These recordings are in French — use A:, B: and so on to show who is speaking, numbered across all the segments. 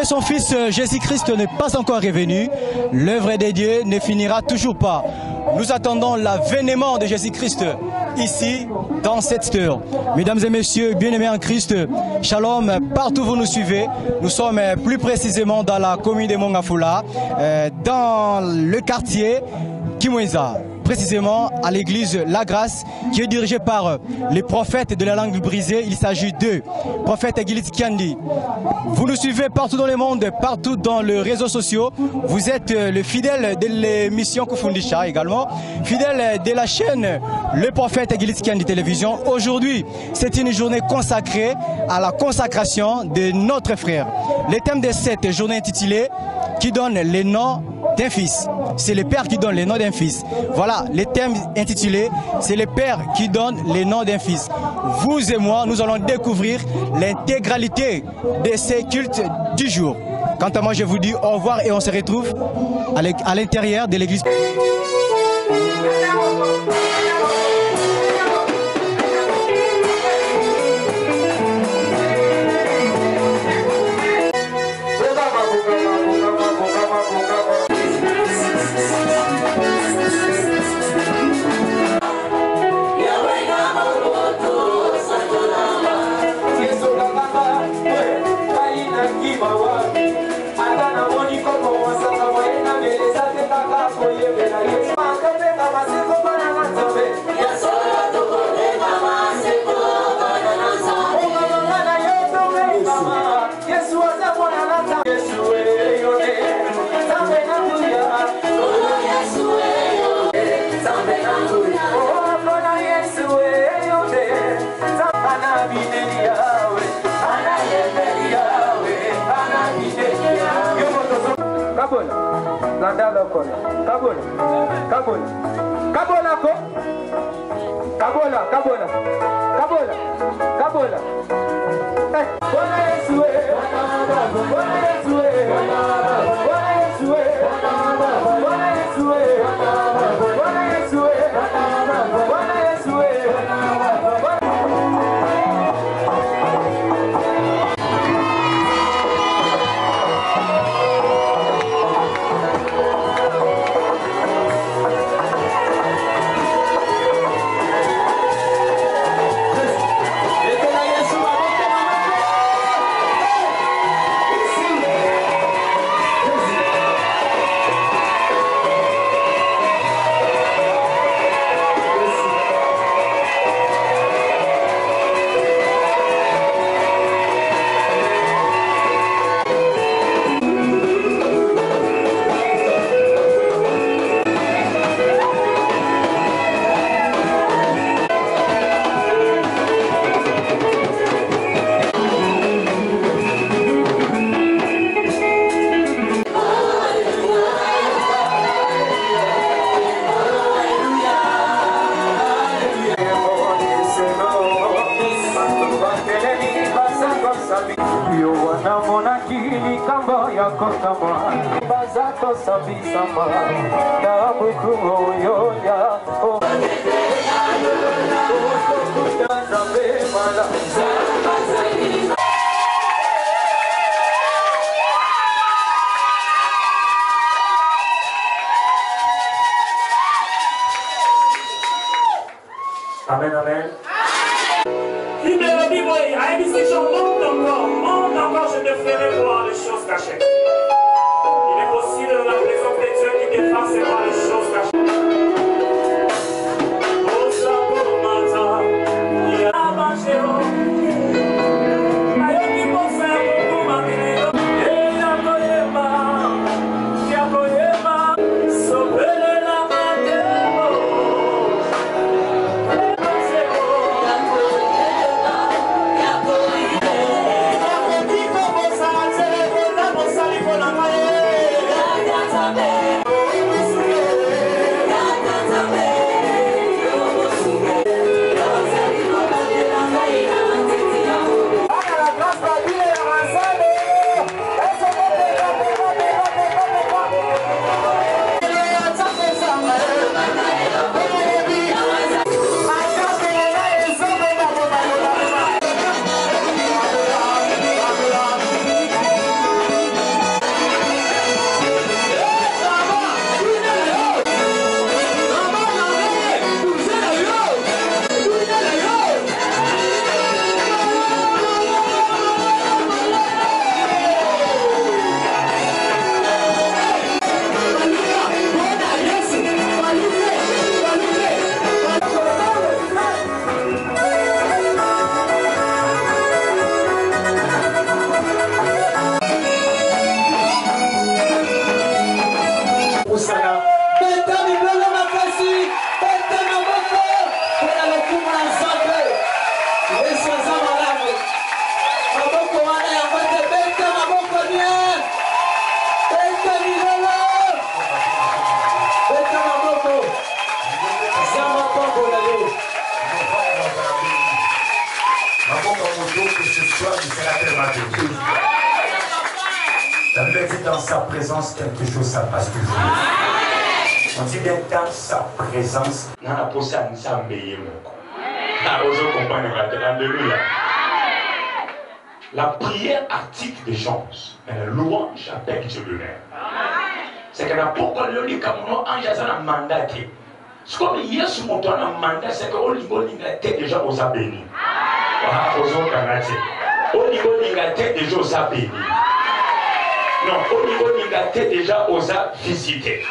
A: que son Fils Jésus-Christ n'est pas encore revenu, l'œuvre de Dieu ne finira toujours pas. Nous attendons l'avènement de Jésus-Christ ici, dans cette heure. Mesdames et messieurs, bien-aimés en Christ, shalom, partout où vous nous suivez. Nous sommes plus précisément dans la commune de Mongafula, dans le quartier Kimwenza. Précisément à l'église La Grâce, qui est dirigée par les prophètes de la langue brisée. Il s'agit d'eux, prophète Gilit Kiandi. Vous nous suivez partout dans le monde, partout dans les réseaux sociaux. Vous êtes le fidèle de l'émission Kufundisha également, fidèle de la chaîne Le Prophète Gilit Kiandi Télévision. Aujourd'hui, c'est une journée consacrée à la consacration de notre frère. Le thème de cette journée intitulée qui donne les noms d'un fils. C'est le père qui donne les noms d'un fils. Voilà, le thème intitulé, c'est le père qui donne les noms d'un fils. Vous et moi, nous allons découvrir l'intégralité de ces cultes du jour. Quant à moi, je vous dis au revoir et on se retrouve à l'intérieur de l'église.
B: Amen, amen. Il me dit, oui, à une décision, monte encore, je te ferai voir les choses cachées. Il est possible dans la présence de Dieu qui te fasse voir les choses cachées. Oh, ça pour matin, il y a un bâchéro. Aïe, qui peut faire pour m'amener. Et la koyema, sauver la main. Vamos a toi, tu seras tellement béni. La Bible dit dans sa présence, quelque chose, ça passe toujours. On dit bien dans sa présence, dans la posture, nous sommes meilleurs. Alléluia. La prière article des choses, mais la louange appelle Dieu lui-même. C'est que la pourquoi le lit comme nous, ange a un mandat. Ce qu'on dit hier sur mon toit, un mandat, c'est que au niveau de l'inglaterre, déjà, on s'est béni. Au niveau de l'inglaterre, déjà, on s'est béni. Non, au niveau de l'inglaterre, déjà, on s'est visité.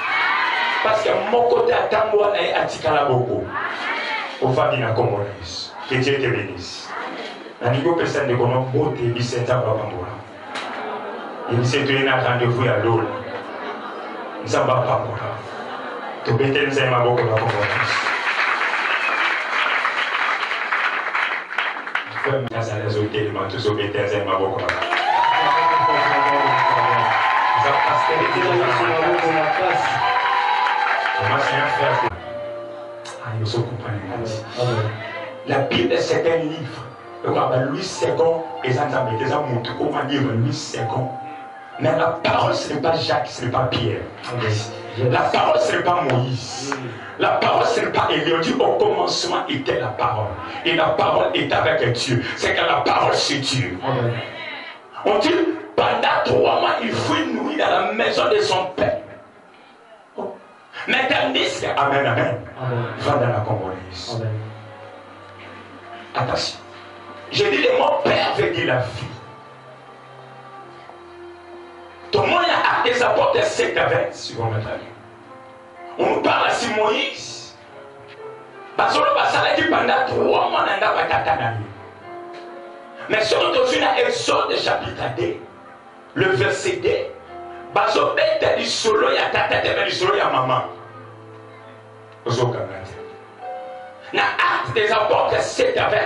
B: Parce que mon côté à Tamboa est à Tikalaboko. Au famille à Comoris. Que Dieu te bénisse. La niveau personne de Kono, beauté, il s'est à Bambola. Il s'est donné un rendez-vous à l'eau. Il s'en va pas pour là. Tu peux te dire, ma beaucoup de Comoris. Frère, il y a les autres éléments, tous au bété, c'est ma beaucoup de Comoris. La Bible, c'est un livre. Louis II, et ça m'a montré comment dire Louis II. Mais la parole, ce n'est pas Jacques, ce n'est pas Pierre. La parole, ce n'est pas Moïse. La parole, ce n'est pas Élie. On dit au commencement était la parole. Et la parole est avec Dieu. C'est que la parole, c'est Dieu. On dit, pendant 3 mois, il fut nourri dans la maison de son père. Mais tandis que, amen, amen, va dans la Congolaise. Attention. Je dis le mot père veut dire la vie. Tout le monde a des apports de 7 à 20, si vous m'entendez. On nous parle de Moïse. Parce que ça dit pendant 3 mois, on n'a pas tatanané. Mais sur notre Exode chapitre 2, le verset 2, parce que bête dit solo, il y a tata, mais du solo, il y a maman. Dans Actes des apôtres 7 à 20,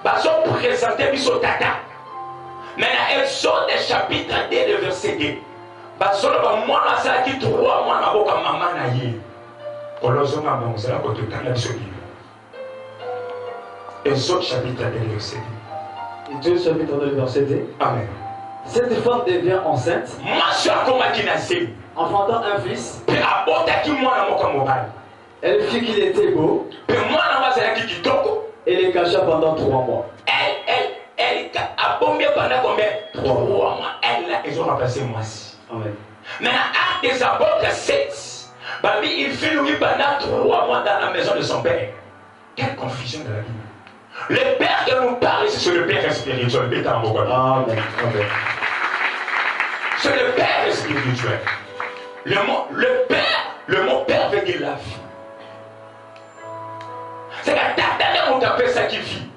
B: parce que présenté biso tata. Mais dans Exode chapitre 2, le verset 2, parce que moi, ça dit 3 mois, ma boca maman na yé. Colossons ma maman, c'est la côté de la biso. Exode chapitre 2, le verset 2.
C: Exode chapitre 2, verset 2.
B: Amen.
C: Cette femme devient enceinte, enfantant un fils. Elle fit qu'il était beau et les cacha pendant 3 mois.
B: Elle a bombé pendant combien? 3 mois. Ils ont remplacé moi. Mais dans Actes des apôtres 7, il fait nourrir pendant 3 mois dans la maison de son père. Quelle confusion de la vie. Le père que nous parle ici, c'est le père spirituel. Amen. C'est le père spirituel. Le mot père veut dire la vie. C'est que t'as on t'appelle ça qui vit.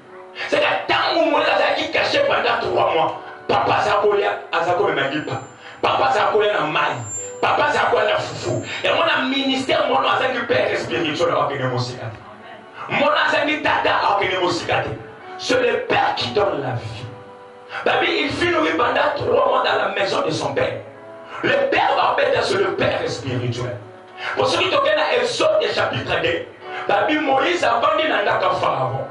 B: C'est que tant où mon là qui caché pendant 3 mois. Papa Zakolia, Azako ne m'a dit pas. Papa Zakolia n'a maille. Papa Zakolia n'a foufou. Et mon ministère, mon azaki père spirituel a organisé mon cicatrice. Mon azaki tata a organisé mon cicatrice. C'est le père qui donne la vie. Babi, il fit nourrir pendant 3 mois dans la maison de son père. Le père va appeler sur le père spirituel. Pour ceux qui te connaissent dans Exode chapitre 2, Babi Moïse a vendu dans le pharaon.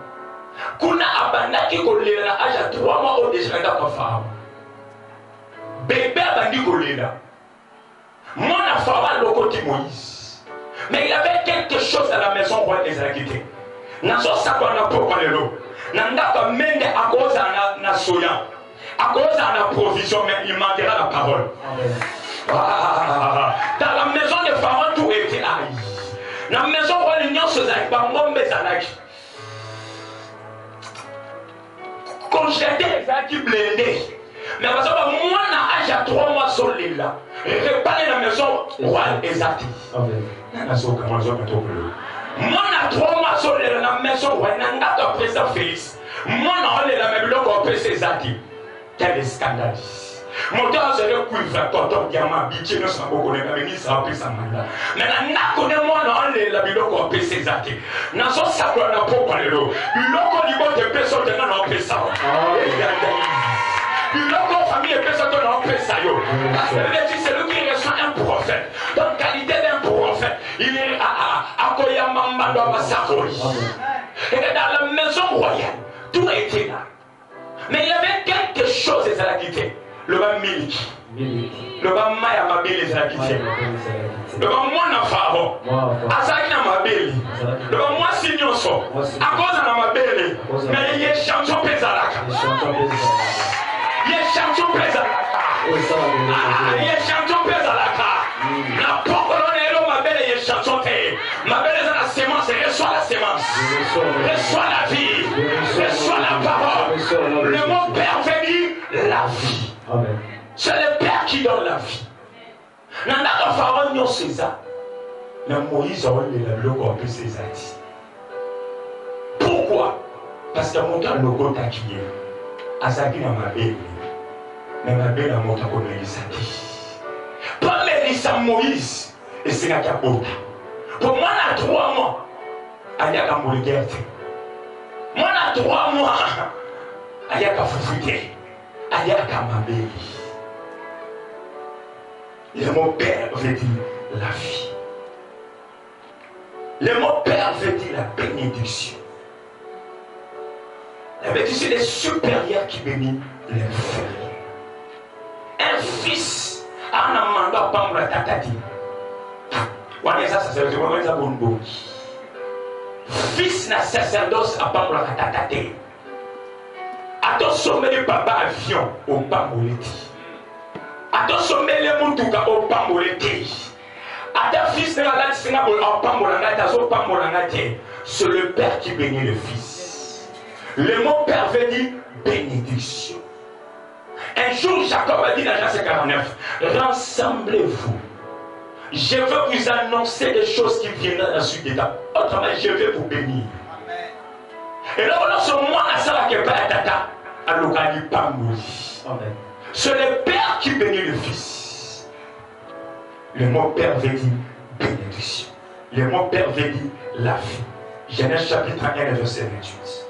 B: Kuna abandaki kolela à âge 3 mois au déjà dans le pharaon. Bébé a vendu kolela. Mon pharaon le côté Moïse. Mais il avait quelque chose à la maison roi des Israélites. Nazo sabana pour l'eau. Nanda va mende à cause na soya. À cause de la provision, mais il manquera la parole. Dans la maison de Pharaon, tout était là. Dans la maison de l'Union, c'est un bon mésalage. Quand j'étais qui blindé. Mais parce que moi, j'ai 3 mois sur l'île là. Réparer la maison, roi exact. Moi, j'ai 3 mois sur l'île, la maison, roi, n'a pas président Félix. Moi, j'ai la même langue au président. Quel scandale. Mon temps, c'est le cuivre, quand diamant, bitché, nous sommes beaucoup de ministres, ça a pris sa mandat. Mais n'a connu moi, non, la bilo qu'on peut ses actes. N'a son sabre, n'a pas parlé l'eau. L'eau niveau de personnes, n'a pas ça. L'eau famille, personne, n'a pas ça. C'est lui qui reçoit un prophète. Donc, qualité d'un prophète, il est à Koyamamba dans ma Sakori. Et dans la maison royale, tout était là.
D: Mais il y avait quelque chose et ça l'a quitté. Le bas miliki. Le bas maya mabili ça l'a quitté. Le bas mwana pharaon. Asaki na mabili. Le bas moi signonso. À cause de mabili. Mais il est champion pézalaka. Il est champion pézalaka. Il est champion pézalaka. La pocolonero mabele il est champion té. Mabele c'est la sémence. Reçoit la sémence. Reçoit la vie. Reçoit la parole. Le mot Père veut dire la vie.
C: Amen.
D: C'est le Père qui donne la vie. Nandaka Pharaon nyo César. Mais Moïse a eu le logo de César. Pourquoi? Parce que mon temps le logo t'a qui est. Azaki na mabele. Mais mabele a monté comme Elisaki. Pour Mélissa Moïse et c'est la capota. Pour moi, à 3 mois, il y a un moulin. Moi, à 3 mois, il y a un foufouté. Il y a un mabé. Le mot Père veut dire la vie. Le mot Père veut dire la bénédiction. La bénédiction est supérieure qui bénit l'inférieur. Un fils a un mandat pour la tatati. Fils na sacerdoce à pas pour la tatati. Attention, mais le papa avion au Pamoleti. Attention, mais le Moutuka au Pamoleti. Attention, fils de la Latina au Pamolangata, au Pamolangate. C'est le Père qui bénit le Fils. Le mot Père veut dire bénédiction. Un jour, Jacob a dit dans Genèse 49, rassemblez-vous. Je veux vous annoncer des choses qui viendront dans la suite des temps. Autrement, je vais vous bénir. Et là, on a ce moment à ça qui est pas tata. Alors, on dit pas mourir. C'est le Père qui bénit le Fils. Le mot Père veut dire bénédiction. Le mot Père veut dire la vie. Genèse chapitre 1, verset 28.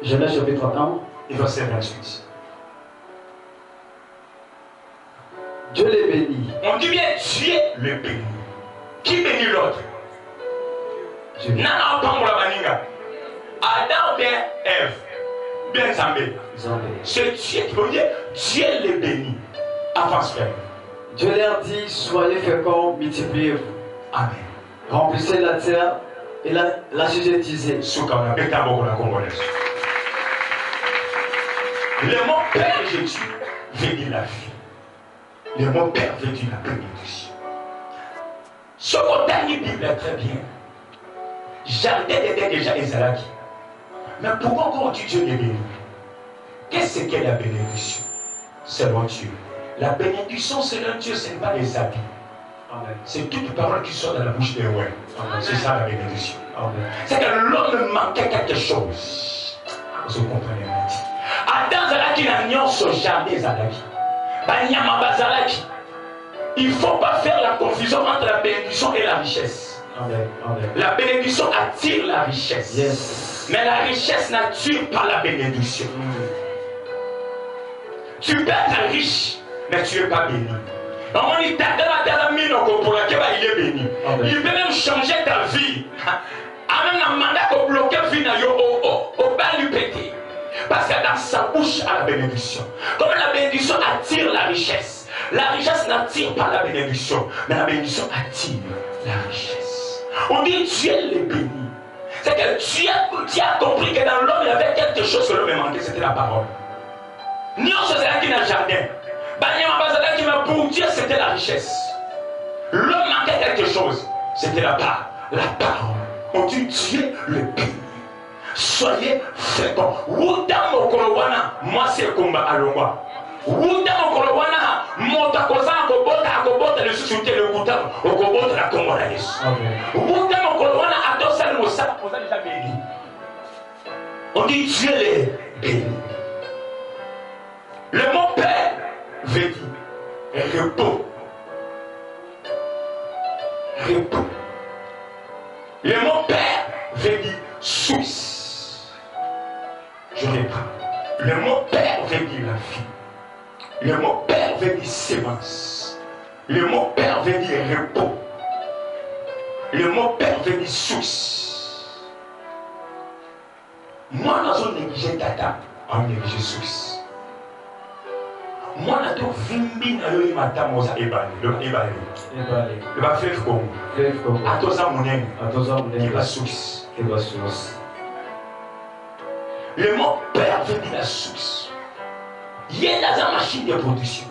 C: Genèse chapitre 1,
D: verset 28.
C: Dieu les bénit.
D: On dit bien Dieu le bénit. Qui bénit l'autre? Nana Pambola Baninga. Adam bien Ève. Bien Zambé. C'est Dieu qui veut dire Dieu les bénit. Avance frère.
C: Dieu leur dit, soyez féconds, multipliez-vous.
D: Amen.
C: Remplissez la terre et l'assujettissez.
D: Soukana Betabo la Congolaise. Le mot Père Jésus veut dire la vie. Le mot Père veut dire la bénédiction. Ce qu'on dernier Bible est très bien. Jardin était déjà Ezalaki. Mais pourquoi on dit Dieu les bénit? Qu'est-ce qu'est la bénédiction? Selon Dieu. La bénédiction selon Dieu, ce n'est pas les habits. C'est toute parole qui sort de la bouche des ouais. C'est ça la bénédiction. C'est que l'homme manquait quelque chose. Vous comprenez maintenant. Adam Zalaki n'a nion ce jardin Zalaki. Banyama Bazalaki. Il ne faut pas faire la confusion entre la bénédiction et la richesse.
C: Amen. Amen.
D: La bénédiction attire la richesse.
C: Yes.
D: Mais la richesse n'attire pas la bénédiction. Tu peux être riche, mais tu n'es pas béni. On dit il est béni. Il peut même changer ta vie. Même un mandat pour bloquer la vie au bas du pété. Parce que dans sa bouche à la bénédiction. Comme la bénédiction attire la richesse. La richesse n'attire pas la bénédiction. Mais la bénédiction attire la richesse. On dit Dieu les bénit. C'est que Dieu a compris que dans l'homme il y avait quelque chose que l'homme manquait, c'était la parole. Nous c'est là qui n'a jardin. Qui m'a pour Dieu c'était la richesse. L'homme manquait quelque chose, c'était la parole. La parole. On dit Dieu le bénit. Soyez féconds. Wuda mokolowana, moi c'est combat à l'omba. Wuda mokolowana, monta kozana kobota le soutien le kuta, okobota la congolaise. Wuda mokolowana adosa le mosa, on a déjà béni. On dit Dieu les bénit. Le mot Père veut dire repos. Repos. Le mot Père veut dire source. Je reprends. Le mot Père veut dire la vie. Le mot Père veut dire sémence. Le mot Père veut dire repos. Le mot Père veut dire source. Moi, dans une négligé tata, on négligé Suisse. Moi, je suis vimbi na yo imata moza ebale. Le ba fleuve Congo. Atoza monene. Il va Suisse. Le mot père veut dire la source. Il y a dans la machine de production.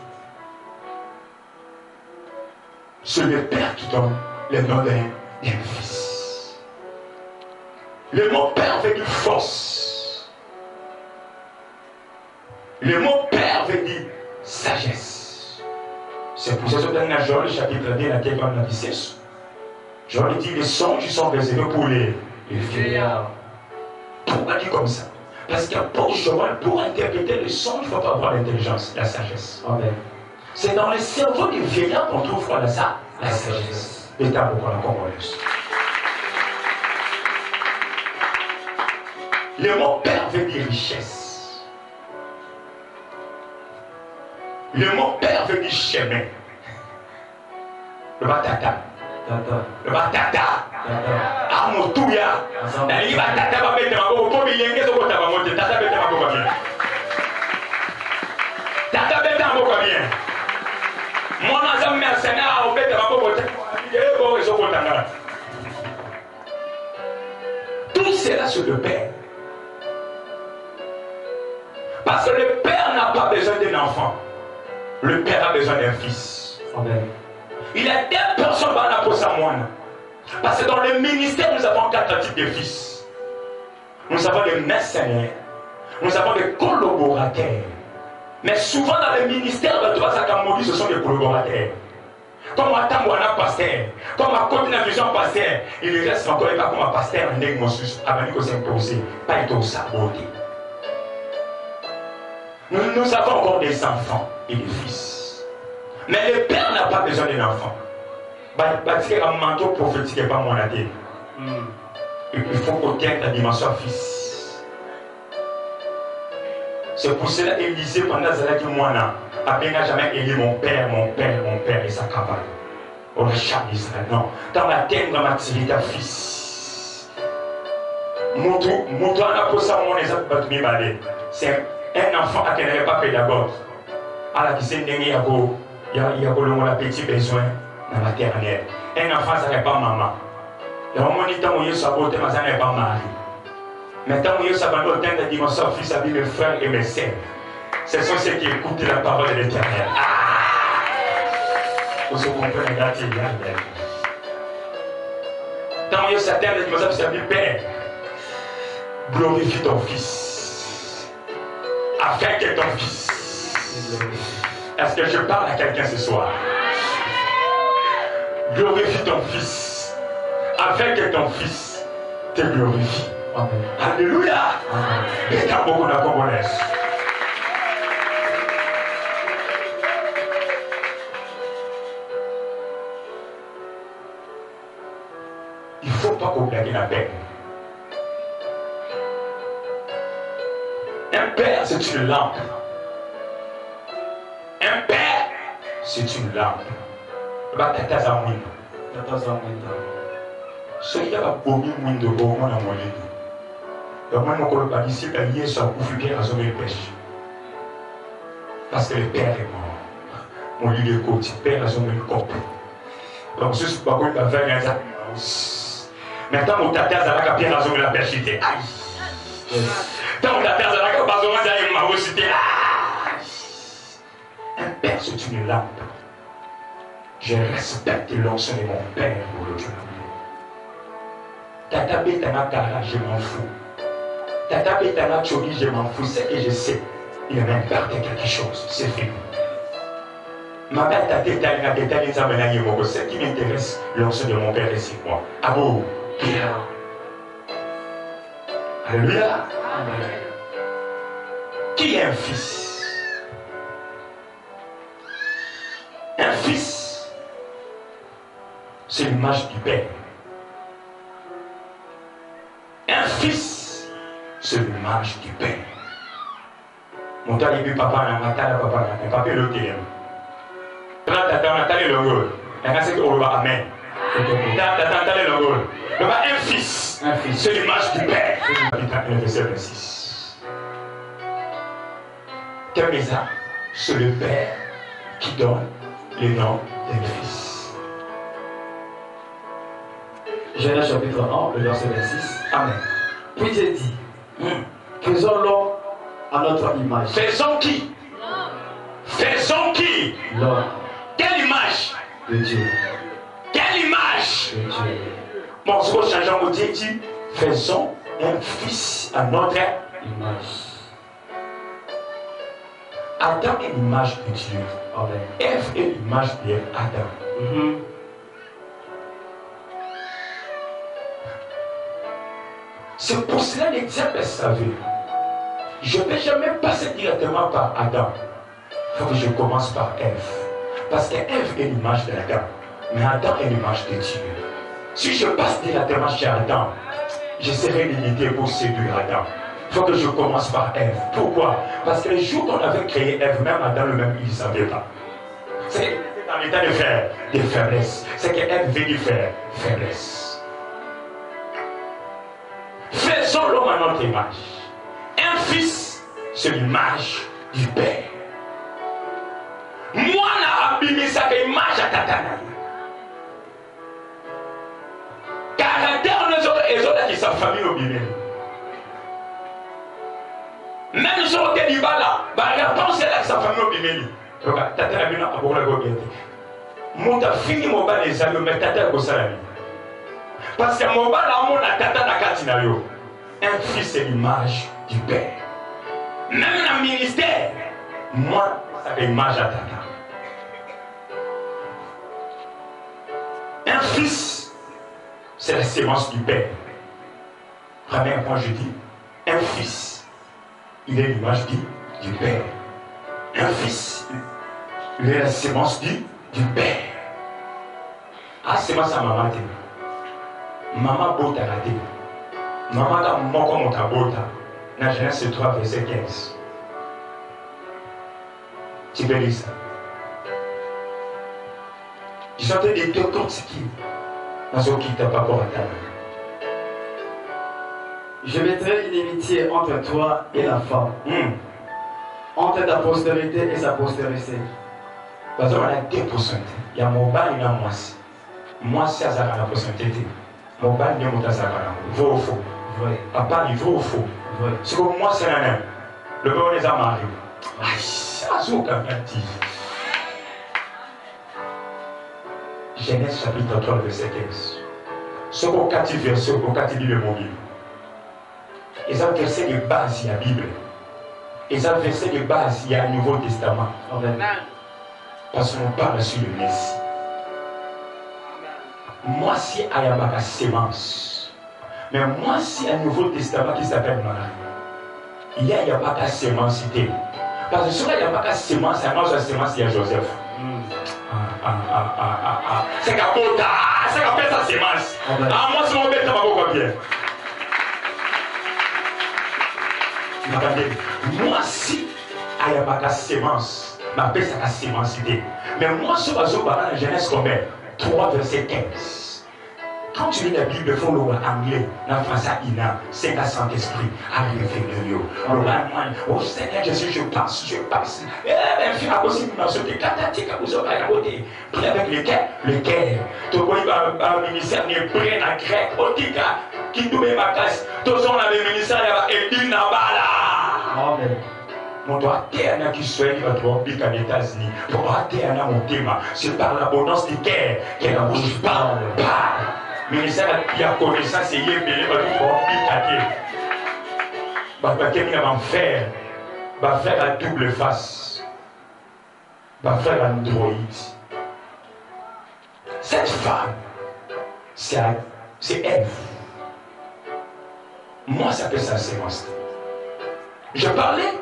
D: C'est le père qui donne le nom d'un fils. Le mot père veut dire force. Le mot père veut dire sagesse. C'est pour ça que dans Joël chapitre 2, laquelle on a dit c'est. Joël dit les songes sont réservés pour les vieillards. Pourquoi dit comme ça? Parce que pour Joël, pour interpréter les songes, il ne faut pas avoir l'intelligence, la sagesse. C'est dans le cerveau du vieillard qu'on trouve quoi, la sagesse. L'état pour la congolaise. Le mot père veut dire richesse. Le mot père veut dire chemin. Le batata. Le batata. Amotouya. Nali batata va mettre ma boue. Pour bilenge so kota ba mote. Tata bete ma boue bien. Tata bete ma boue bien. Mon azam mercenaire au bete ma boue. Et bon so kota ngara. Tout cela sur le père. Parce que le père n'a pas besoin d'un enfant. Le père a besoin d'un fils. Amen. Il y a des personnes qui ont pour ça moine. Parce que dans le ministère, nous avons 4 types de fils. Nous avons des mercenaires. Nous avons des collaborateurs. Mais souvent dans le ministère de Trois Akamodi, ce sont des collaborateurs. Comme à Tambouana pasteur, comme à Côte de Vision pasteur, il reste encore pas comme un pasteur, un négmosus, avant de s'imposer, pas être saboté. Nous avons encore des enfants et des fils. Mais le père n'a pas besoin d'un enfant. Parce qu'un manteau prophétique n'est pas mon athée. Il faut qu'on tienne la dimension fils. C'est pour cela qu'il disait pendant que moi, je n'a jamais élu mon père et sa cabane. On a jamais Israël. Non. Dans ma terre, dans ma tirée fils. Moutou a pour ça mon exemple c'est un enfant qui n'est pas pédagogue. À la qui il y a la petit besoin dans la maternelle. Un enfant, ça n'est pas maman. Et au moment où il y a beauté, ça n'est pas mari. Maintenant, il y a sa dimension fils à mes frères et mes sœurs. Ce sont ceux qui écoutent la parole de l'Éternel. Vous comprenez la télé. Tant il y a sa terre de dimension fils à mes pères, glorifie ton fils. Afin que ton fils. Est-ce que je parle à quelqu'un ce soir? Glorifie ton fils. Afin que ton fils te glorifie. Amen. Alléluia. Et t'as beaucoup de congolaise. Il ne faut pas qu'on blague la paix. Un père, c'est une lampe. Un père, c'est une lampe. Batata zamwino. Ce qui a bomi mwindo bomo na mwalimu. Donc moi, mon ici, il y a un coup bien à son pêche. Parce que le père est mort. Mon lit de côté, le père a son copie. Donc, je suis pas going to faire un zap. Maintenant, mon tata, ça va bien à son pêche. Aïe. Tant mon tata, ça va pas besoin d'aller ma cité. Un père, c'est une lampe. Je respecte l'onction de mon père pour le Dieu. Tata Betana Kara, je m'en fous. Tata Betana Chori, je m'en fous. C'est que je sais. Il a même perdu quelque chose. C'est fini. Ma belle tata Betana Betana Zamena Yemoko. Ce qui m'intéresse, l'onction de mon père est sur moi. Abou. Alléluia. Qui est un fils? Un fils, c'est l'image du père. Un fils, c'est l'image du père. Mon talibé papa n'a pas de papa n'a pas de l'autre. Quand t'as dans la taille le rôle, et quand c'est que on va amen. T'as dans la taille le rôle. Un fils. C'est l'image du Père. Chapitre 1, verset 26. Termisa, c'est le Père qui donne le nom d'un fils.
C: Genèse chapitre 1, le verset 26.
D: Amen.
C: Puis Dieu dit, faisons l'homme à notre image.
D: Faisons qui? Faisons qui?
C: L'homme
D: Quelle image?
C: de Dieu.
D: Quelle image?
C: De Dieu.
D: Bon, ce qu'on change en Dieu dit, faisons un fils à notre
C: Image.
D: Adam est l'image de Dieu.
C: Amen.
D: Ève est l'image de Adam. C'est pour cela que les diables savaient. Je ne vais jamais passer directement par Adam. Il faut que je commence par Ève. Parce que Ève est l'image d'Adam. Mais Adam est l'image de Dieu. Si je passe directement chez Adam, je serai limité pour séduire Adam. Il faut que je commence par Ève. Pourquoi? Parce que le jour qu'on avait créé Ève, même Adam lui-même, il ne savait pas. C'est dans l'état de faire des faiblesses. C'est que Ève veut lui faire faiblesse. Faisons l'homme à notre image. Un fils, c'est l'image du Père. Moi, je n'ai pas image à Tatana. Caractère, nous avons sa famille au Bimé. Même si on est dit là, la réponse est là que sa famille au Bimé. Tatana Bina a beaucoup de gobiété. Mon fini mon bas les amis, mais Tatana ko salami. Parce que mon bas là, mon Tatana Katinayo. Un fils, c'est l'image du Père. Même dans le ministère, moi, c'est l'image à Tata. Un fils, c'est la sémence du Père. Premier point, je dis, un fils, il est l'image du Père. Un fils, il est la sémence du Père. Ah, c'est moi ça, maman. Maman, beau t'as raté. Maman a moko motabota dans Genèse 3 verset 15. Tu peux lire ça. Je suis en train de te critiquer dans ce qui t'a pas rapport à ta main.
C: Je mettrai une inimitié entre toi et la femme, entre ta postérité et sa postérité.
D: Parce qu'on a 2%. Il y a mon bal et il y a moi. Moi, c'est à la postérité. Mon bal, il y a mon tazakara. Vrai ou faux?
C: Vrai.
D: Papa, il vrai ou faux?
C: Vrai.
D: C'est comme moi, c'est un. Le bon les a mariés. Aïe, ça, c'est aucun dit. Genèse chapitre 3, verset 15. Ce qu'on captive verset, qu'on captive le monde. Ils ont versé de base, il y a la Bible. Ils ont versé de base, il y a le Nouveau Testament.
C: Amen.
D: Parce qu'on parle sur le Messie. Moi, si il y a ma sémence. Mais moi, si il y a un Nouveau Testament qui s'appelle Marie, il n'y a pas qu'à sémencité. Parce que sur là, il n'y a pas qu'à sémence, il y a pas qu'à sémence, il y a Joseph. C'est qu'à Bota, c'est qu'à faire sa sémence. Ah, moi, c'est mon bête, ça va beaucoup bien. Moi, si il n'y a pas qu'à sémence, je m'appelle ça qu'à sémencité. Mais moi, sur la Genèse combien? 3 verset 15. Quand tu lis la Bible, il faut le anglais, dans le français, c'est la Saint-Esprit, arrive de Dieu. Oh Seigneur Jésus, je passe. Eh bien, finalement, possible, dans ce cas, vous aurez à côté. Pris avec le cœur. Tu vois, le ministère n'est prêt à grec, au tika, qui doit ma casse. Tous on a le ministère, il y a Edine Nabala. Amen. Mon doigt terre qui soit il va trouver pique en États-Unis. Pour doigt terre mon thème, c'est par l'abondance du cœur que la bouche parle. Ministère il y a connaissance et il est belé va trouver pique à terre. Parce que il va faire à double face. Va faire Android. Cette femme, c'est Ève. Moi, ça peut ça sémence. Je parlais.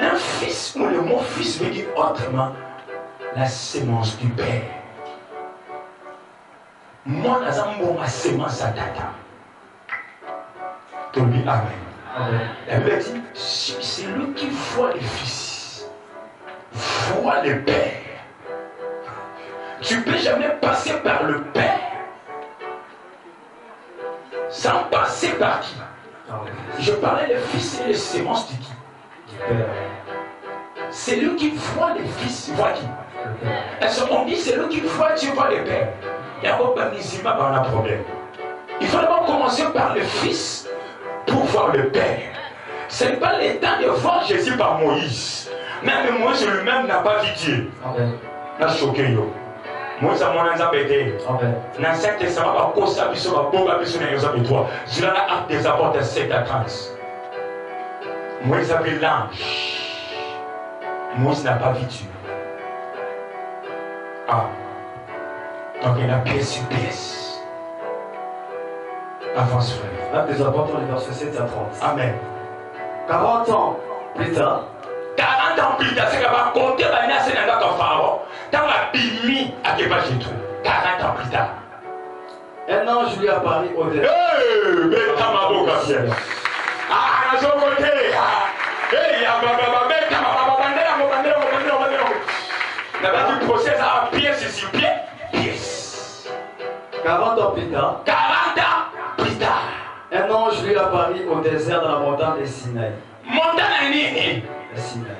D: Un fils, ou le mot fils veut dire autrement la sémence du Père. Moi, ma sémence à Tata. Tu dis Amen. La Bible dit, si c'est lui qui voit le fils, voit le Père. Tu ne peux jamais passer par le Père sans passer par qui? Je parlais des fils et les sémences de qui? C'est lui qui voit les fils, voit qui? Est-ce qu'on dit c'est lui qui voit Dieu, voit les pères? Il y a un problème. Il faut d'abord commencer par le fils pour voir le père. Ce n'est pas le temps de voir Jésus par Moïse. Même Moïse lui-même n'a pas vu Dieu. N'a choqué yo. Moïse a mon embêté. Dans l'Ancien Testament, par cause de ça, bon, je l'ai acte des apôtres 7 à 30. Moïse a vu l'ange. Moïse n'a pas vu Dieu. Ah. Donc il a pièce sur pièce. Avance, frère.
C: Acte des apôtres, les versets 7 à 30.
D: Amen.
C: 40 ans plus tard.
D: 40 ans plus tard, c'est qu'on va compter maintenant, c'est dans notre pharaon. Quand on a bimi à Kebachetou. 40 ans plus tard.
C: Un ange lui apparut au désert.
D: Mais t'as ma boca, Pierre. Ah, à son côté. Hey, tu procèdes à pièce sur pièce.
C: 40 ans plus tard.
D: 40 ans plus tard.
C: Un ange lui apparut au désert dans la montagne de Sinaï.
D: Montagne nini.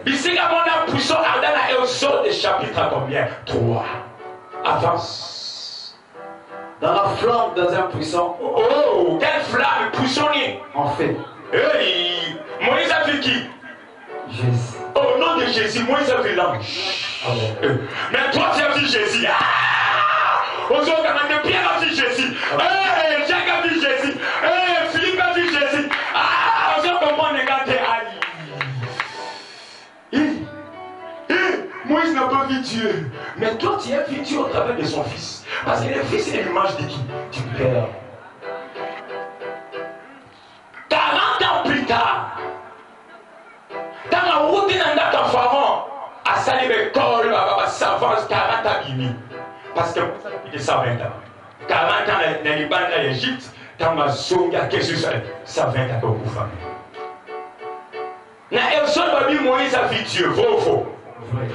D: Ici, quand on a poussé à dans Exode chapitre combien? 3. Avance.
C: Dans la flamme dans un puissant.
D: Oh, quelle flamme poussonnier.
C: En fait.
D: Hey, Moïse a vu qui?
C: Jésus.
D: Au nom de Jésus, Moïse a vu l'ange. Mais toi, tu as vu Jésus. Aux autres, Pierre a vu Jésus. Jacques a vu Jésus. Philippe a vu Jésus. Aux autres, comment on regarde? Moïse n'a pas vu Dieu. Mais toi, tu as vu Dieu au travers de son fils. Parce que le fils est l'image de qui? Du Père. 40 ans plus tard, dans la route d'un pharaon, à salir l'école, à s'avance 40 ans demi. Parce que il est 120 ans. 40 ans dans les bandes d'Égypte, dans ma zone, qu'est-ce que c'est? 120 ans pour vous famille. Dans Exode, Moïse a vu Dieu, faux.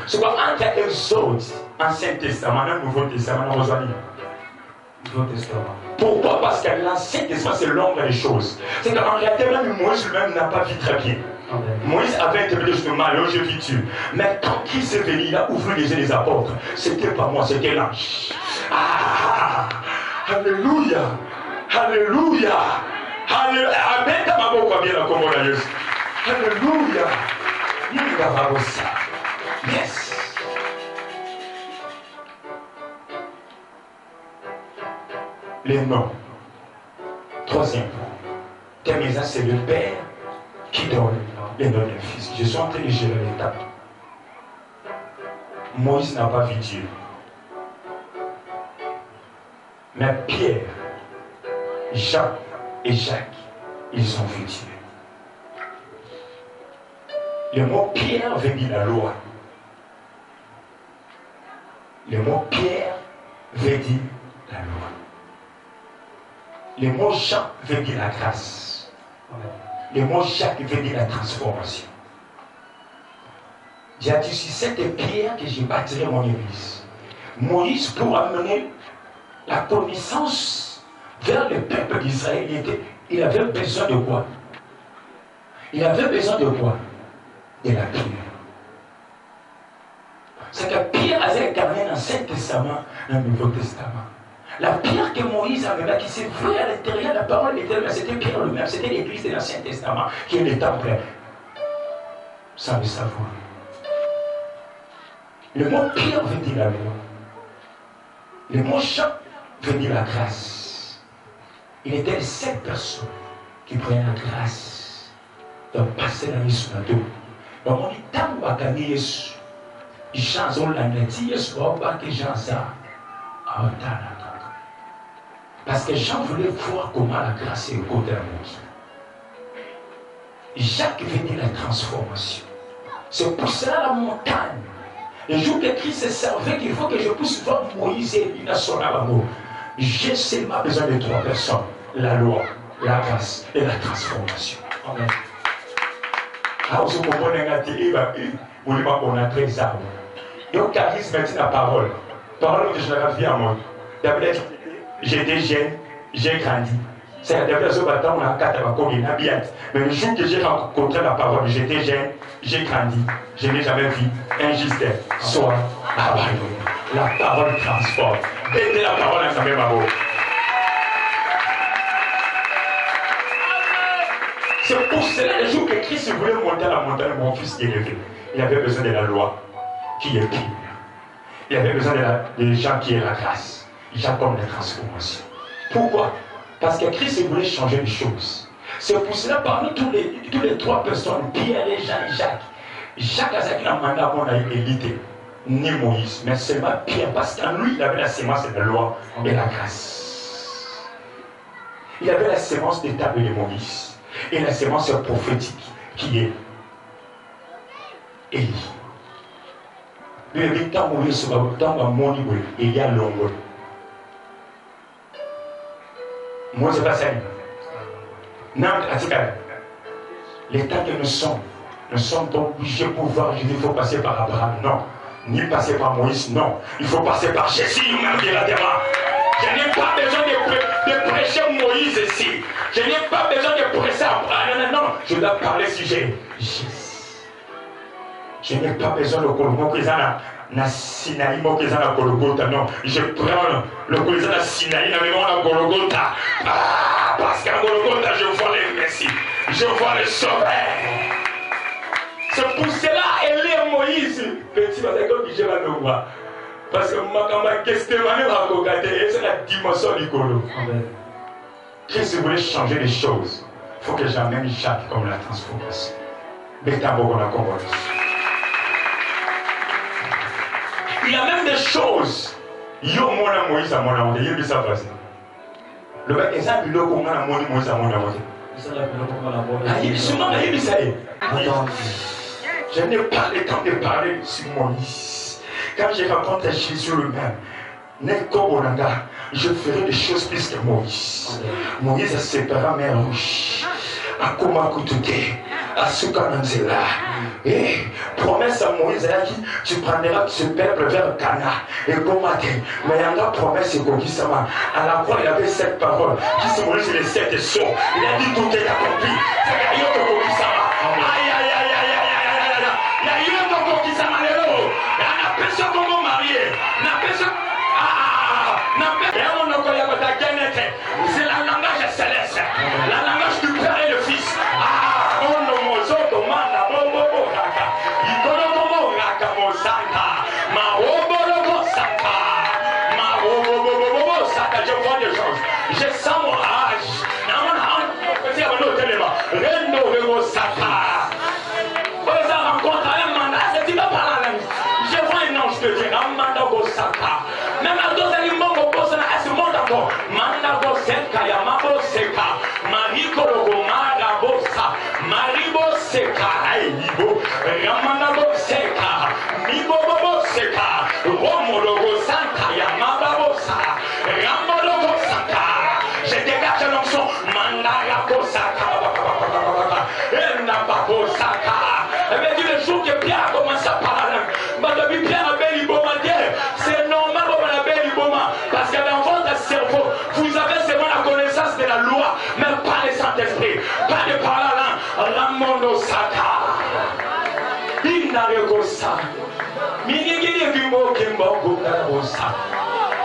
D: C'est quoi entre Exode, Ancien Testament, et Nouveau Testament, on rejoint
C: Nouveau Testament.
D: Pourquoi? Parce que l'Ancien Testament, c'est l'ombre des choses. C'est qu'en réalité, même Moïse lui-même n'a pas vu très bien. Moïse avait interprété justement, alors j'ai vu Dieu. Mais quand il s'est venu, il a ouvert les yeux des apôtres. C'était pas moi, c'était l'ange. Ah! Alléluia! Alléluia! Alléluia! Amen, t'as ma boca bien la commode. Alléluia! Yes! Les noms. Troisième point. Tes maisons, c'est le Père qui donne les noms du Fils. Je suis en train de gérer l'étape. Moïse n'a pas vu Dieu. Mais Pierre, Jean et Jacques, ils ont vu Dieu. Le mot Pierre veut dire la loi. Le mot Pierre veut dire la loi. Le mot Jean veut dire la grâce. Le mot Jacques veut dire la transformation. J'ai dit, c'est cette pierre que j'ai bâtirai mon église. Moïse, pour amener la connaissance vers le peuple d'Israël, il avait besoin de quoi? Il avait besoin de quoi? De la pierre. C'est que Pierre avait incarné dans l'Ancien Testament, dans le Nouveau Testament. La pierre que Moïse avait, qui s'est vue à l'intérieur de la parole éternelle, c'était Pierre lui-même, c'était l'église de l'Ancien Testament, qui est le temple, sans le savoir. Le mot pierre veut dire la loi. Le mot Jean veut dire la grâce. Il était les 7 personnes qui prenaient la grâce de passer la nuit sur la dos. Donc on dit, tant qu'on va gagner Jésus, Jean ont la neti, Jésus va pas que Jean ça. Parce que Jean voulait voir comment la grâce est au côté de la monde. Jacques veut dire la transformation. C'est pour cela la montagne. Le jour que Christ s'est servi, qu'il faut que je puisse voir Moïse et Élie son amour. J'ai seulement besoin de 3 personnes. La loi, la grâce et la transformation. Amen. Alors, vous comprenez, vous voulez pas qu'on a 13 arbres. Donc, charisme est la parole. Parole que je l'ai vu à moi. D'abord, j'étais jeune, j'ai grandi. C'est la dernière fois que on a 4 bien. Mais le jour que j'ai rencontré la parole, j'étais jeune, j'ai grandi. Je n'ai jamais vu un juste soit abandonné. La parole transforme. Dès la parole, ça met ma voix. C'est pour cela, le jour que Christ voulait monter à la montagne, mon fils élevé, il avait besoin de la loi qui est pure. Il avait besoin des gens qui aient la grâce. Jacob la transformation. Pourquoi? Parce que Christ voulait changer les choses. C'est pour cela, parmi tous les 3 personnes, Pierre et Jean et Jacques, Jacques a un mandat qu'on a élité, ni Moïse, mais seulement Pierre, parce qu'en lui, il avait la sémence de la loi et la grâce. Il avait la sémence des tables de Moïse et la sémence prophétique qui est Élie. Le victoire Moïse, dans le monde, il y a l'ombre. Moi, je ne sais pas ça. Les temps que nous sommes pas obligés pour voir, il faut passer par Abraham, non. Ni passer par Moïse, non. Il faut passer par Jésus lui-même qui est la terre. Je n'ai pas besoin de prêcher Moïse ici. Je n'ai pas besoin de prêcher Abraham. Non, je dois parler sujet Jésus. Je n'ai pas besoin de Kolombo qui est na Sinaï, moi qui est na Golgotha. Non, je prends le qui est na Sinaï, na Golgotha. Parce qu'à Golgotha, je vois les messies. Je vois les sauveurs. C'est pour cela, Élie et Moïse, petit, parce que je vais le voir. Parce que ma question, c'est la dimension du colo. Christ voulait changer les choses. Il faut que j'amène Jacques comme la transformation. Il y a même des choses. Yo, mon Moïse à mon amour, il y a des ça passe. Le mec, exemple, il a comment la Moïse à mon amour. Je n'ai pas le temps de parler sur Moïse. Quand je rencontre Jésus lui-même, je ferai des choses plus que Moïse. Moïse a séparé mes rouges. À Komakoutuke, à Soukananzela. Et promesse à Moïse, tu prendras ce peuple vers Cana. Et Komate. Mais il y a une promesse à la croix, il avait cette parole qui symbolise les 7 sons. Il a dit tout est accompli. C'est Gaïo Kokisama. Aïe, aïe, aïe, aïe, aïe, aïe, aïe, aïe. Gaïo Kokisama, la personne qu'on va marier. La personne. C'est la langage céleste. La langage du Père et le Fils. Je vois des choses. Je sens mon rage. Je vois un ange de Dieu. Même à d'autres animaux, on pose à ce monde encore. Mandago Seka, Yamabo Seka, Marikologo, Marabosa, Maribo Seka, Aïbo, Ramanago Seka, Mibobo Seka, Romologo Santa, Yamababosa, Ramologo Saka. Je dégage l'onction, Mandarago Saka, Enababo Saka. Et bien, dit le jour que Pierre a commencé à parler, depuis Pierre a béni c'est normal pour la belle Iboma, parce que dans votre cerveau, vous avez seulement la connaissance de la loi, mais pas le Saint-Esprit, pas de parole, Ramondo Saka, Inaregosa, Minigini Vimo Kimbo Gosa.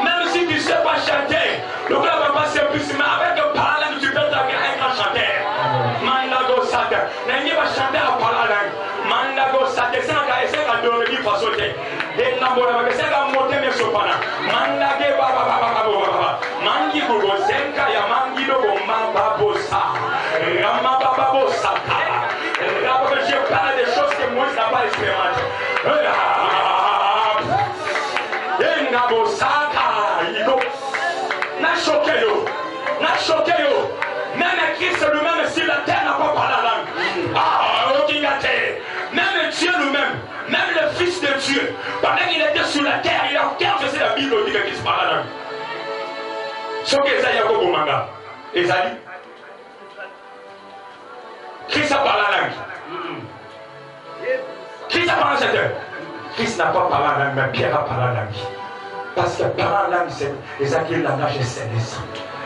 D: Même si tu ne sais pas chanter, le gars va passer plus, mais avec un parole, tu peux devenir un grand chanteur. Mandago Saka, n'ayez pas chanter à parole. Mandago Saka, c'est un gars qui va sauter. Et Nambora, c'est un monté, mais sopana. Mandage Baba, Mangi Gogo, Zenka, Yamangi Dogo, Mababosa, Ramababosa. Je parle des choses que Moïse n'a pas expérimentées. N'a choqué yo. Même Christ lui-même, si la terre n'a pas parlé la langue. Même Dieu lui-même, même le Fils de Dieu, pendant qu'il était sur la terre, il a faisait la Bible dit que Christ parle la langue. Ce que Esaïe a dit, Manga. Esaïe. Christ a parlé la langue. Christ a parlé cette heure. Christ n'a pas parlé la langue, mais Pierre a parlé la langue. Parce que parler en langue, c'est les acquis de langage et céleste.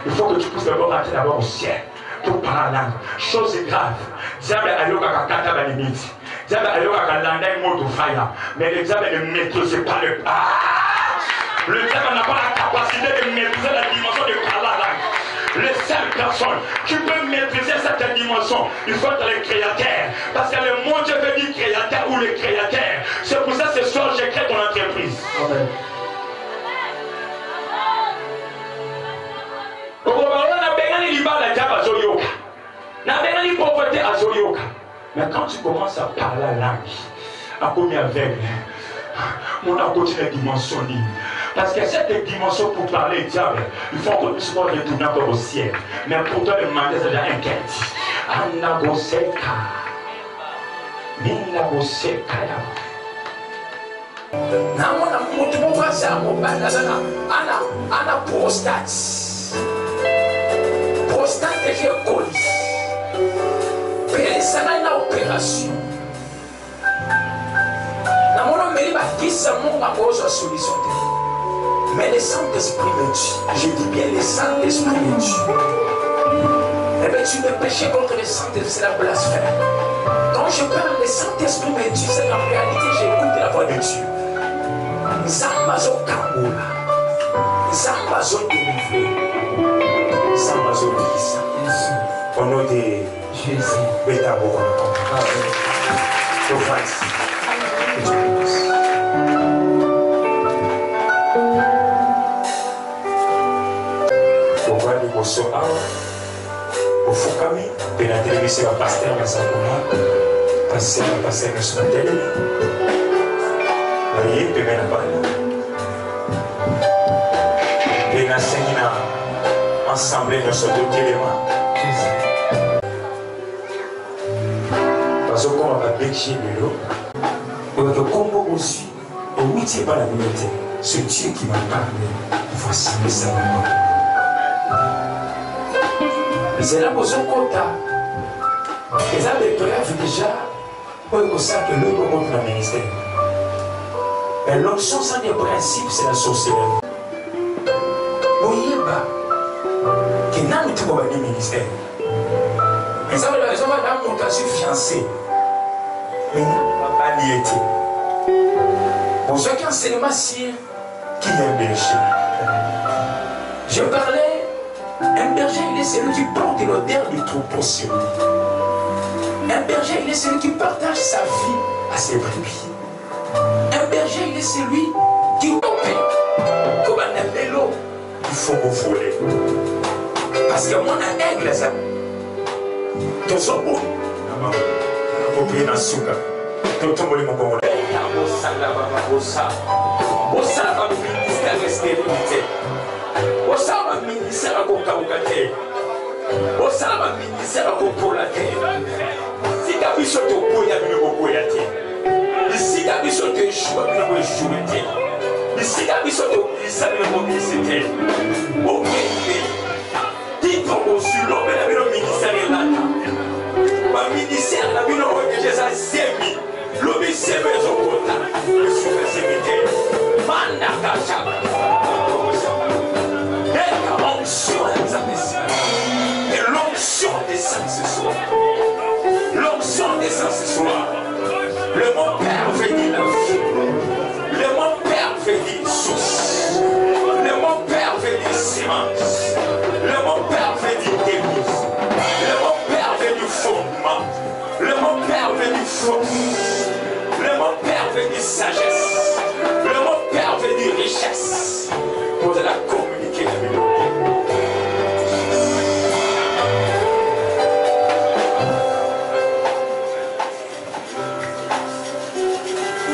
D: Il faut que tu puisses d'abord rentrer d'abord au ciel pour parler en langue. Chose grave. Diable a eu à kata la limite. Diable a eu à landa un mot de fire. Mais le diable ne maîtrise pas le. Le diable n'a pas la capacité de maîtriser la dimension de parler en langue. Les seules personnes qui peuvent maîtriser cette dimension, il faut être le créateur. Parce que le mot Dieu veut dire créateur ou le créateur. C'est pour ça que ce soir j'ai créé ton entreprise. Amen. Mais quand tu commences à parler la langue, à combien aveugle, on a continué la dimension libre. Parce que cette dimension pour parler diable, il faut que tu sois retourné encore au ciel. Mais pour toi, le mandat, c'est déjà interdit. Anagoseka. Minagoseka.
E: Namona mutu mubasa mubanda sana ana prostate. Prostate qui est colis. Ça n'a une opération. Namona meri ba kisa munga bozo solution. Mais le Saint-Esprit me tue. Je dis bien le Saint-Esprit me tue. Eh bien, tu me péchais contre le Saint-Esprit, c'est la blasphème. Quand je parle, le Saint-Esprit me tue, c'est en réalité, j'écoute la voix de Dieu. Zambazo Kamboula. Zambazo délivré. Zambazo Lisa.
D: Au nom de
E: Jésus.
D: Bétabo. Pourquoi les mots au Fukami, pénétrer le pasteur à Sakuna, passer le pasteur à son télé, voyez, peut mettre la balle. Pénétrer ensemble dans ce deux éléments. Parce qu'on va bécher de l'eau, pour que combo aussi, et oui, c'est pas la vérité, c'est Dieu qui m'a parlé, voici le savoir.
E: C'est là pour son quota. Les hommes de bref déjà, pour que ça que l'homme contre le ministère. Et l'option sans des principes, c'est la sorcellerie. Oui, bah, qui n'a pas tout le ministère. Mais ça, les hommes dans mon cas, je suis fiancé. Mais pas lié. Pour ceux qui ont enseignement sire,
D: Qui est berger?
E: je parlais. Un berger, il est celui qui porte l'odeur du troupeau sur lui. Un berger, il est celui qui partage sa vie à ses brebis. Un berger, il est celui qui opère comme un vélo.
D: Il faut vous voler.
E: Parce que mon aigle, ça. Tout ça bon.
D: Vous priez dans le souka. Tout le monde est mon bon.
E: Osama ministère à Kokawukate. Osama ministère à Kopolate. Si tu as vu ce que tu as vu, si tu as vu ce que tu as joué, si tu as vu ce que tu as joué, ok. Titre au sud, mais la ville ministère est là. Ma ministère, la ville de Jésus, c'est mis. Le ministère est au côté. Le sous-président. Mandakacha. Et l'onction descend ce soir. L'onction descend ce soir. Le mot Père veut dire la vie. Le mot Père veut dire source. Le mot Père veut dire sémence. Le mot Père veut dire début. Le mot Père veut dire fondement. Le mot Père veut dire force. Le mot Père veut dire sagesse. Le mot Père veut dire richesse. Pour de la communiquer la mélodie.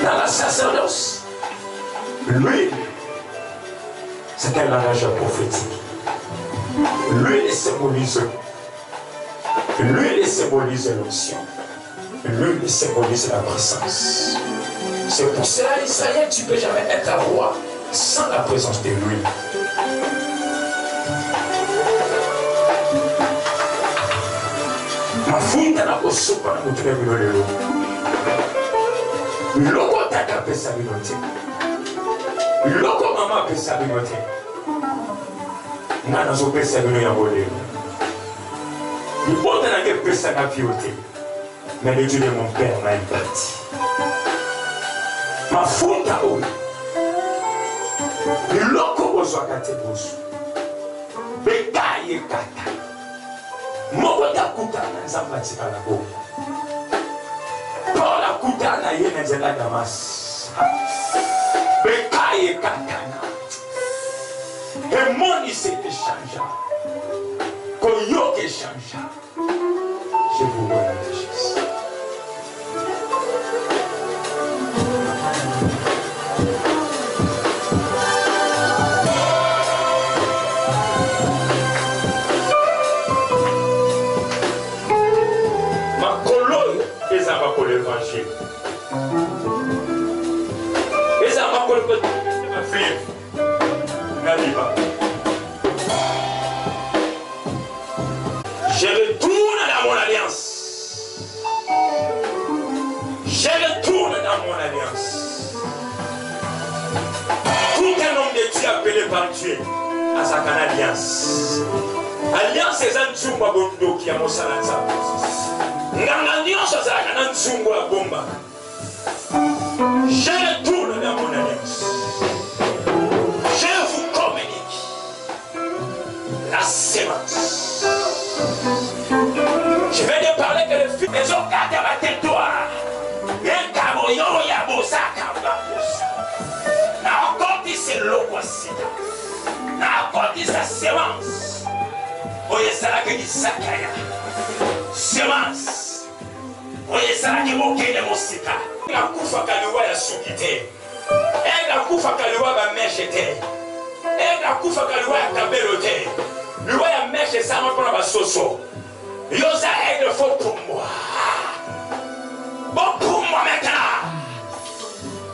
E: Dans la sacerdoce, l'huile, c'est un langage prophétique. L'huile symbolise l'onction. L'huile symbolise la puissance. C'est pour cela, Israël, tu ne peux jamais être roi sans la présence de l'huile. Ma fouille dans la soupe, on a montré le logo t'a capé sa bibliothèque. Loko maman peut s'abîmer. Nana zo peut s'abîmer en volée. Il faut que peut s'abîmer. Mais le Dieu de mon père m'a imparti. Ma faute à eux. Loko bozo akate bozo. Bekaye kata. Moko takuta na nzambati kana bo. Paula kuta na yene nzela Damas. Bekaye kata. Et mon ici échangea. Koyoke échangea. Je vous remercie Jésus. L'évangile. Et ça m'a collé ma fille. Je retourne dans mon alliance. Je retourne dans mon alliance. Tout un homme de Dieu appelé par Dieu à sa alliance. Alliance c'est un Zumba Bondo qui a mon salanza. Je retourne dans mon alliance. Je vous communique la sémence. Je vais te parler que le fils des occasions de ma territoire. Un caboyo yabosa kababosa. Na encore dit c'est l'okwasita. Na encore dit sa sémence. Oye ça que dit sakaya. Sémence. Oye ça qui moque de mosika. La kufa kaliwa ya sukite. La kufa kaliwa ba meshete. La kufa kaliwa ya kabelote. Liwa ya meshe sama pona ba soso. Yosa aigle faut pour moi. Bon pour moi maintenant.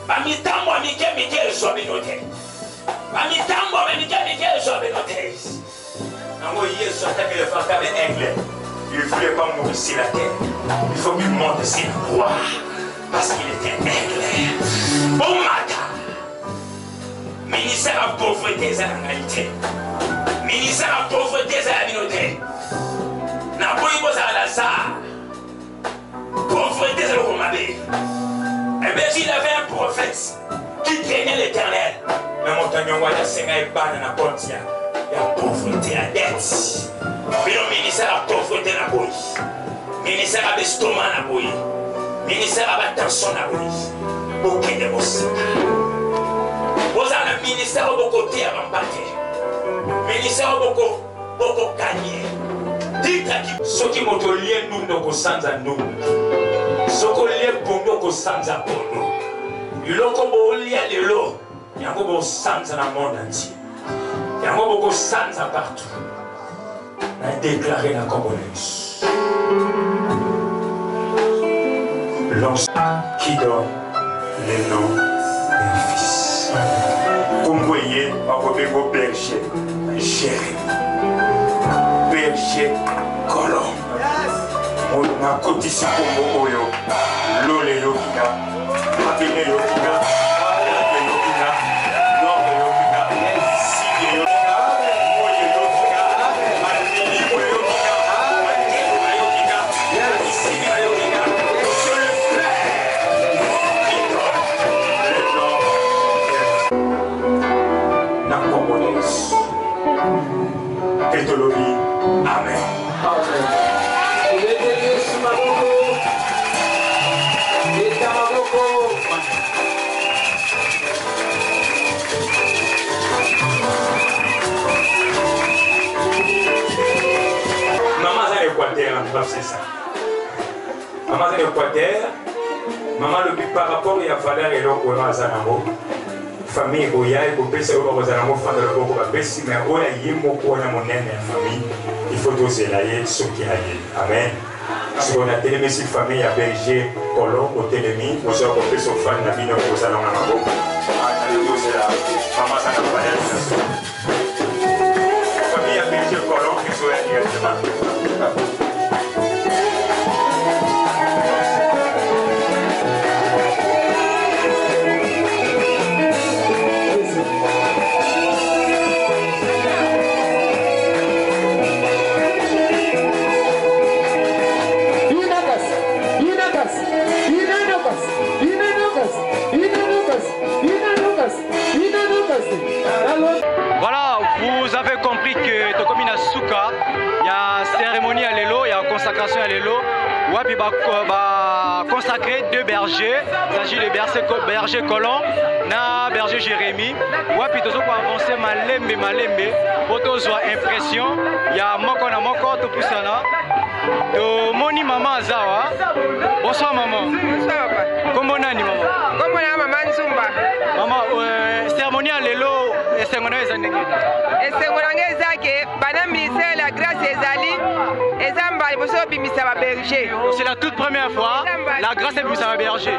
E: Ba mitambo mike zobinote. Ba mitambo mike zobinote. Nango Yesu attaque le fantasme anglais. Il ne voulait pas mourir sur la terre. Il faut qu'il monte sur la croix. Parce qu'il était aigle. Bon matin. Ministère à pauvreté et à la réalité. Ministère à pauvreté et à la communauté. N'a pas eu besoin de ça. Pauvreté et le comabé. Eh bien, s'il avait un prophète qui craignait l'éternel, mais mon tagnon, il y a 5 ans et ban dans la porte. Il y a pauvreté, la dette. Mais le ministère a pauvreté na boy. Ministère a l'estomac na boy. Ministère a tension na boy. Aucun de vos. Vous avez un ministère au côté à remporter. Ministère au beaucoup gagné. Dites à qui ceux qui m'ont lié nous ne sans à nous. Ceux qui lié pour nous sans à pour nous. Il y a lié de l'eau. Il y a beaucoup sans dans le monde entier. Il y a beaucoup sans partout. A déclaré la Congolaise. L'homme qui donne le nom d'un fils. Comme vous voyez, on va vos berger, Jérémie, berger colon. On a cotisé pour Oyo, l'olé yokina, abine yokina, alade yokina, nord yokina, sud yokina. Amen. Maman est Équateur, c'est ça. Maman est Équateur. Maman le but par rapport à valeur et l'eau pour Zanamo. Famille Oya et Bopé, c'est au Zanamo, fan de la Boko Babessi, mais Oya Yimo, Oya mon famille. Il faut doser la ce qui a lié. Amen. Si on a télémé si famille à Berger, Colomb, au télémé, vous avez compris son fan, la vie de vos salons à la Boko. Allez, doser la maman, ça n'a pas l'air. Famille à Berger, Colomb, qui soit directement.
A: consacration à l'élo. Wapi consacrer 2 bergers. Il s'agit de berger Colomb na berger Jérémie. Wapi tozo ko avancer malembe pour tozo impression. Ya moko na moko to pusana. To moni maman Azawa. Bonsoir maman.
F: Bonsoir papa.
A: Comment nani maman?
F: Comment na maman Nzumba?
A: Maman cérémonie à l'élo et cérémonie ezandenge.
F: Et cérémonie ezake bana ministère la grâce ezali ezamba liboso bimisa ba berger.
A: C'est la toute première fois la grâce est bimisa ba berger.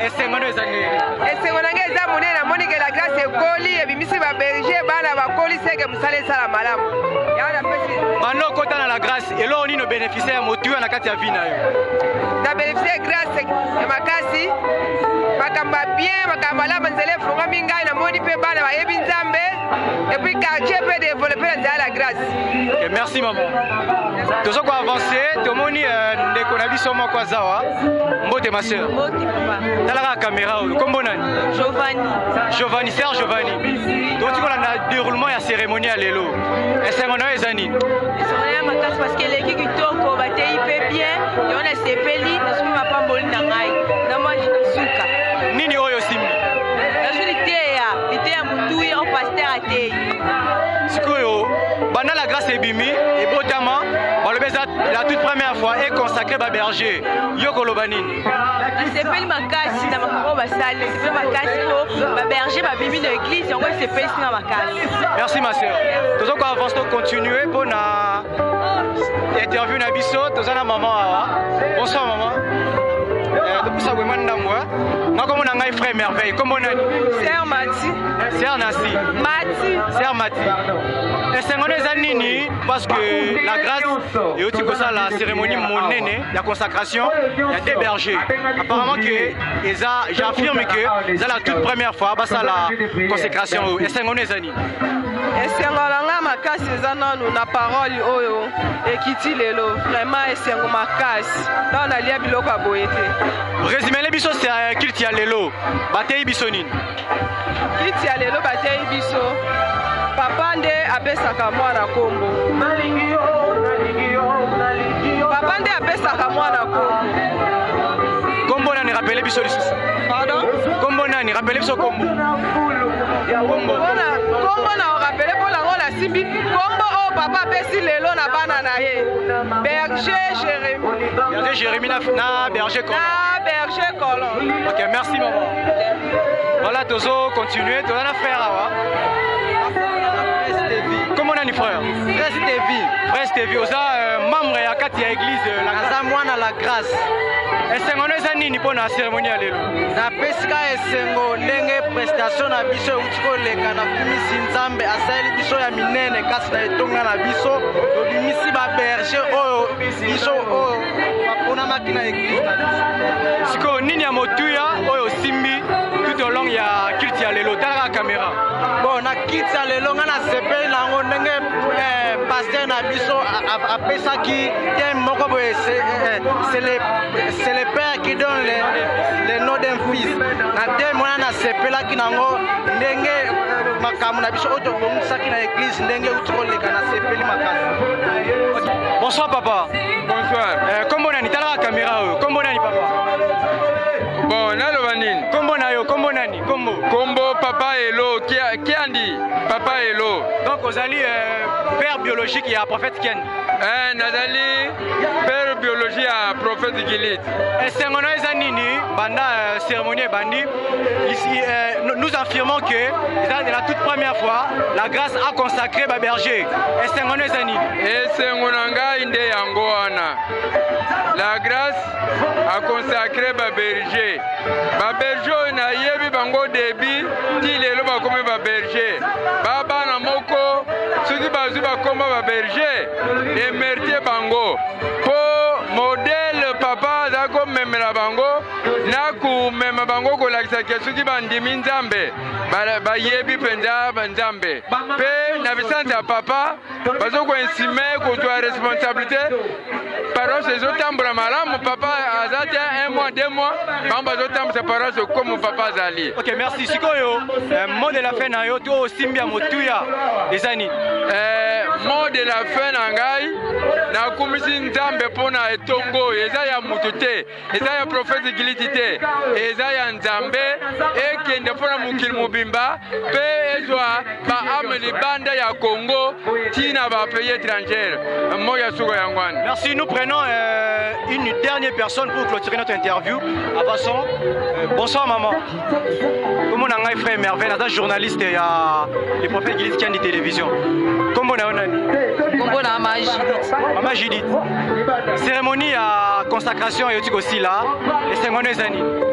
A: Et cérémonie ezandenge.
F: Et cérémonie ezamune na moni que la grâce ekoli et bimisa ba berger bana ba koli seke musale sala malamu. Ya na pesi.
A: Bano kota na la grâce et là on y no bénéficiaire motuya na kati ya vie na yo.
F: Na bénéficiaire grâce ya makasi bakamba bien bakamba la manzele fonga mingai na moni pe bana ba yebi nzambe et puis quartier peut développer la grâce.
A: Okay, merci maman. Tozo ko avancer tomoni ndeko na biso moko azawa mbote ma sœur.
G: Mbote papa.
A: Tala la caméra kombo nani? Giovanni Serge Giovanni. Donc tu connais le déroulement ya cérémonie à l'élo. Et cérémonie ezani.
G: Cérémonie makasi parce que l'équipe kitoko batei pe bien et on a sepeli na sumi mapamboli na ngai. Na moi je suka.
A: Nini oyo simbi?
G: L'idée à Moutouille en pasteur à Tei.
A: Sikoyo, bana la grâce ebimi et botama, la toute première fois est consacrée à berger. Yoko Lobanini.
G: C'est pas le makasi dans ma robe à salle, c'est pas le makasi pour ma berger, ma bimi de l'église, et on va se payer sur ma makasi.
A: Merci ma soeur. Nous allons avancer, continuer pour na interview na biso, nous allons maman awa. Bonsoir maman. Depuis ça, vous m'avez dit, comment on a un frère merveille, comment on a dit?
F: Sœur Mati.
A: Sœur Nassi.
F: Mati.
A: Sœur Mati. Et c'est un nini parce que la grâce et aussi que ça la cérémonie monnaie, la consacration, il y a des bergers. Apparemment que j'affirme que c'est la toute première fois bah ça la consécration. Et c'est un nini.
F: Esengolanga makasi ezana na parole oyo ekiti lelo vraiment esengo makasi na na lia biloko aboyete.
A: Résumé les biso c'est kilti ya lelo batei biso nini?
F: Kilti ya lelo batei biso papa nde apesaka mwana kombo. Papa nde apesaka mwana kombo.
A: Kombo nani rappelé biso lisusu?
F: Pardon?
A: Kombo nani rappelé biso kombo?
F: Kombo na rappelé pour la rôle à Simbi. Kombo oh papa pesi lelo na bana na ye. Berger Jérémie.
A: Berger Jérémie na berger Colomb.
F: Na berger Colomb.
A: Ok, merci maman. Voilà, Tozo, continuez. Tozo na frère awa. Comment on a ni frère?
H: Frère Stevie.
A: Frère Stevie, oza membre ya kati ya église la
H: Naza mwana la grâce.
A: Esengo eza nini pour la cérémonie ya lelo?
H: Na pesika esengo ndenge prestation na biso euti koleka na kumisi nzambe asali biso ya minene kasi na etonga na biso tobimisi baberger oyo biso oyo baponamaki na église na biso.
A: Siko nini ya motuya oyo simbi tout au long ya culte ya lelo talaka caméra.
H: Bon na culte ya lelo nga na sepeli nango ndenge pasteur na biso apesaki thème moko boye c'est le père qui donne le nom d'un fils. Na thème wana na sepelaki nango ndenge makambo na biso oyo tobongisaki na église ndenge euti koleka na sepeli makasi.
A: Bonsoir papa.
I: Bonsoir.
A: Kombo nani talaka caméra oyo? Kombo nani papa?
I: Bon, naloba nini?
A: Kombo na yo, kombo nani? Kombo.
I: Kombo papa Elo, qui andi? Papa Elo.
A: Donc ozali père biologique ya prophète Ken.
I: Nazali père biologique ya prophète Gilit.
A: Esengo na eza nini banda cérémonie bandi ici nous affirmons que c'est la toute première fois la grâce a consacré ba berger. Esengo na eza nini?
I: Esengo na ngai nde yango wana. La grâce a consacré ba berger. Ba berger na yebi bango debi ti lelo ba komi ba berger. Baba na moko soki bazu ba komba ba berger et mérite bango. Po modèle papa za ko memela bango na ku mema bango ko lakisa ke soki bandimi nzambe ba yebi penza banzambe. Pe na bisanza papa bazo ko insime ko to responsabilité. Paroisse ezotambola malamu papa azati 1 mois 2 mois bamba zotambola paroisse comme papa azali.
A: Ok, merci. Sikoyo mot de la fin na yo to simbia motuya ezani.
I: mot de la fin na ngai na kumisi nzambe pona etongo eza ya mutu te eza ya prophète Giliti te eza ya nzambe ekende pona mukili mubimba pe ezwa ba ame libanda ya Congo tina ba pays étrangers moya suko yangwana.
A: Merci, nous prenons une dernière personne pour clôturer notre interview. Avançons. Bonsoir maman. Comment on a frère Merveille, un journaliste et le prophète Giliti qui a une télévision. Comment on a Maman Judith. Cérémonie à consacration et aussi là. Et c'est mon année.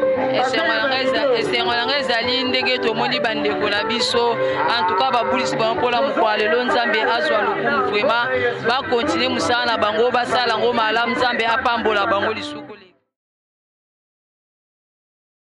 J: esengo ezali ndenge tomoni bandeko na biso en tout cas babulisi bango mpola mokolo lelo nzambe azwa lokumu vraiment bakontinue mosala na bango basala yango malamu nzambe apambola bango lisuku.